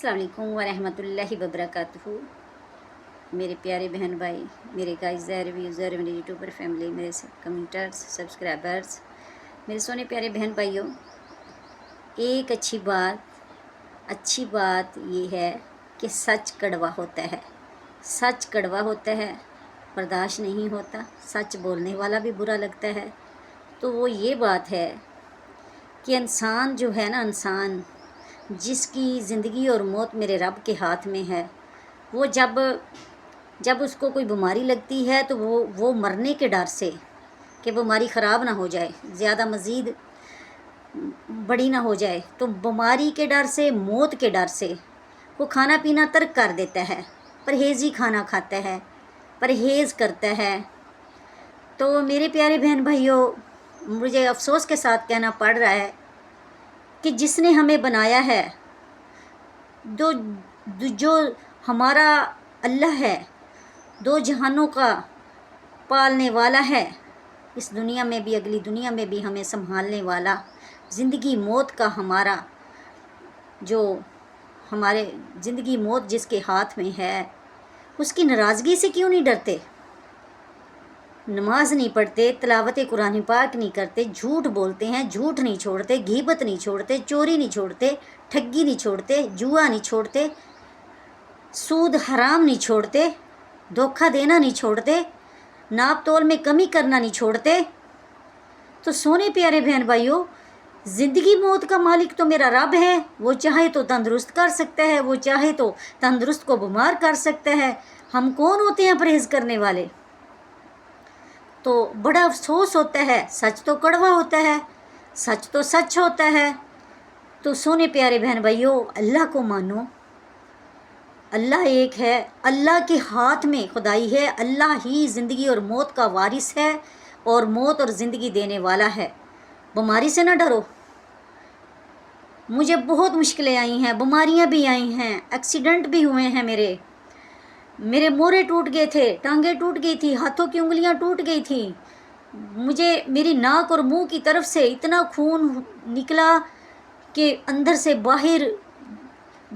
अस्सलाम वालेकुम वरहमतुल्लाहि वबरकातुहू। मेरे प्यारे बहन भाई, मेरे गाइस व्यूज़र, मेरे यूट्यूबर फैमिली, मेरे कमेंटर्स, सब्सक्राइबर्स, मेरे सोने प्यारे बहन भाइयों, एक अच्छी बात ये है कि सच कड़वा होता है। सच कड़वा होता है, बर्दाश्त नहीं होता। सच बोलने वाला भी बुरा लगता है। तो वो ये बात है कि इंसान जो है ना, इंसान जिसकी ज़िंदगी और मौत मेरे रब के हाथ में है, वो जब उसको कोई बीमारी लगती है तो वो मरने के डर से कि बीमारी ख़राब ना हो जाए, ज़्यादा मज़ीद बड़ी ना हो जाए, तो बीमारी के डर से, मौत के डर से वो खाना पीना तर्क कर देता है, परहेज़ी खाना खाता है, परहेज़ करता है। तो मेरे प्यारे बहन भाइयों, मुझे अफसोस के साथ कहना पड़ रहा है कि जिसने हमें बनाया है, जो हमारा अल्लाह है, दो जहानों का पालने वाला है, इस दुनिया में भी अगली दुनिया में भी हमें संभालने वाला, ज़िंदगी मौत का हमारा हमारे ज़िंदगी मौत जिसके हाथ में है, उसकी नाराज़गी से क्यों नहीं डरते? नमाज नहीं पढ़ते, तिलावत कुरान पाक नहीं करते, झूठ बोलते हैं, झूठ नहीं छोड़ते, गीबत नहीं छोड़ते, चोरी नहीं छोड़ते, ठगी नहीं छोड़ते, जुआ नहीं छोड़ते, सूद हराम नहीं छोड़ते, धोखा देना नहीं छोड़ते, नाप तोल में कमी करना नहीं छोड़ते। तो सोने प्यारे बहन भाइयों, ज़िंदगी मौत का मालिक तो मेरा रब है। वो चाहे तो तंदुरुस्त कर सकता है, वो चाहे तो तंदुरुस्त को बीमार कर सकता है। हम कौन होते हैं परहेज़ करने वाले? तो बड़ा अफसोस होता है। सच तो कड़वा होता है, सच तो सच होता है। तो सोने प्यारे बहन भाइयों, अल्लाह को मानो। अल्लाह एक है, अल्लाह के हाथ में खुदाई है। अल्लाह ही ज़िंदगी और मौत का वारिस है और मौत और ज़िंदगी देने वाला है। बीमारी से ना डरो। मुझे बहुत मुश्किलें आई हैं, बीमारियां भी आई हैं, एक्सीडेंट भी हुए हैं। मेरे मोरे टूट गए थे, टांगें टूट गई थी, हाथों की उंगलियां टूट गई थी। मेरी नाक और मुंह की तरफ से इतना खून निकला कि अंदर से बाहर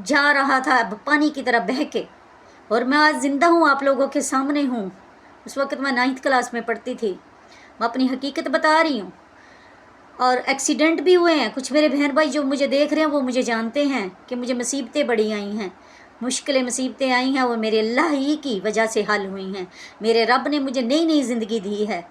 जा रहा था पानी की तरह बह के। और मैं आज ज़िंदा हूँ, आप लोगों के सामने हूँ। उस वक़्त मैं 9th क्लास में पढ़ती थी। मैं अपनी हकीकत बता रही हूँ। और एक्सीडेंट भी हुए हैं। कुछ मेरे बहन भाई जो मुझे देख रहे हैं वो मुझे जानते हैं कि मुझे मुसीबतें बड़ी आई हैं, मुश्किलें मुसीबतें आई हैं, वो मेरे अल्लाह ही की वजह से हल हुई हैं। मेरे रब ने मुझे नई नई ज़िंदगी दी है।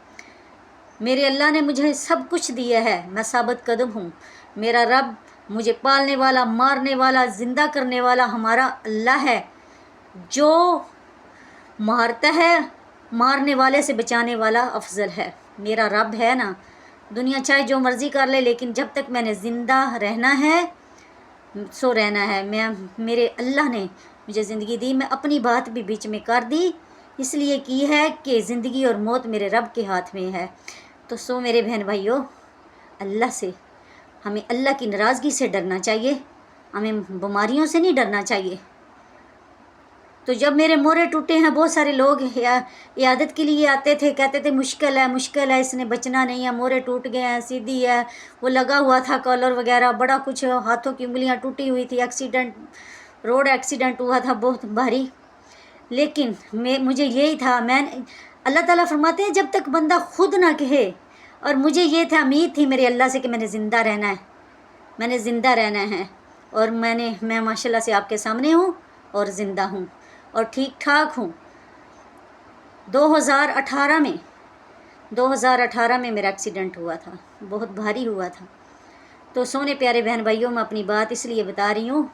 मेरे अल्लाह ने मुझे सब कुछ दिया है। मैं साबित कदम हूँ। मेरा रब मुझे पालने वाला, मारने वाला, ज़िंदा करने वाला हमारा अल्लाह है। जो मारता है, मारने वाले से बचाने वाला अफजल है। मेरा रब है ना, दुनिया चाहे जो मर्ज़ी कर ले, लेकिन जब तक मैंने ज़िंदा रहना है सो रहना है। मेरे अल्लाह ने मुझे ज़िंदगी दी। मैं अपनी बात भी बीच में कर दी, इसलिए की है कि ज़िंदगी और मौत मेरे रब के हाथ में है। तो सो मेरे बहन भाइयों, अल्लाह से, हमें अल्लाह की नाराज़गी से डरना चाहिए, हमें बीमारियों से नहीं डरना चाहिए। तो जब मेरे मोरे टूटे हैं, बहुत सारे लोग इयादत के लिए आते थे, कहते थे मुश्किल है, इसने बचना नहीं है, मोरे टूट गए हैं, सीधी है, वो लगा हुआ था कॉलर वगैरह, बड़ा कुछ, हाथों की उंगलियां टूटी हुई थी, रोड एक्सीडेंट हुआ था बहुत भारी। लेकिन मुझे यही था, अल्लाह ताला फरमाते हैं जब तक बंदा खुद ना कहे, और मुझे ये था, उम्मीद थी मेरे अल्लाह से कि मैंने ज़िंदा रहना है। और मैं माशाल्लाह से आपके सामने हूँ और ज़िंदा हूँ और ठीक ठाक हूँ। 2018 में मेरा एक्सीडेंट हुआ था, बहुत भारी हुआ था। तो सोने प्यारे बहन भाइयों, मैं अपनी बात इसलिए बता रही हूँ,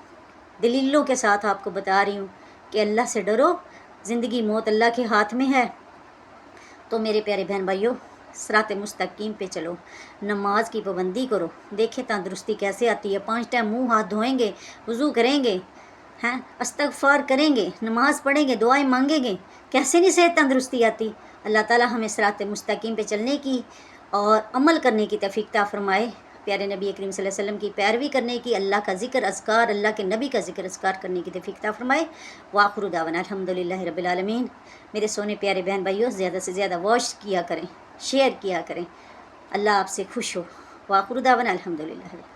दलीलों के साथ आपको बता रही हूँ कि अल्लाह से डरो, ज़िंदगी मौत अल्लाह के हाथ में है। तो मेरे प्यारे बहन भाइयों, सिरात मुस्तकीम पे चलो, नमाज की पाबंदी करो। देखें तंदुरुस्ती कैसे आती है। 5 टाइम मुँह हाथ धोएंगे, वज़ू करेंगे, हैं, इस्तग़फ़ार करेंगे, नमाज़ पढ़ेंगे, दुआएं मांगेंगे, कैसे नहीं सेहत तंदुरुस्ती आती। अल्लाह ताला हमें सिरात मुस्तकीम पे चलने की और अमल करने की तौफ़ीक़ अता फ़रमाए। प्यारे नबी करीम सल्लल्लाहु अलैहि वसल्लम की पैरवी करने की, अल्लाह का ज़िक्र अस्कार, अल्लाह के नबी का ज़िक्र अस्कार करने की तौफ़ीक़ अता फ़रमाए। वाखिरु दावाना अल्हम्दुलिल्लाहि रब्बिल आलमीन। मेरे सोने प्यारे बहन भाइयों, ज़्यादा से ज़्यादा वॉच किया करें, शेयर किया करें। अल्लाह आपसे खुश हो। वाखिरु दावाना अल्हम्दुलिल्लाहि।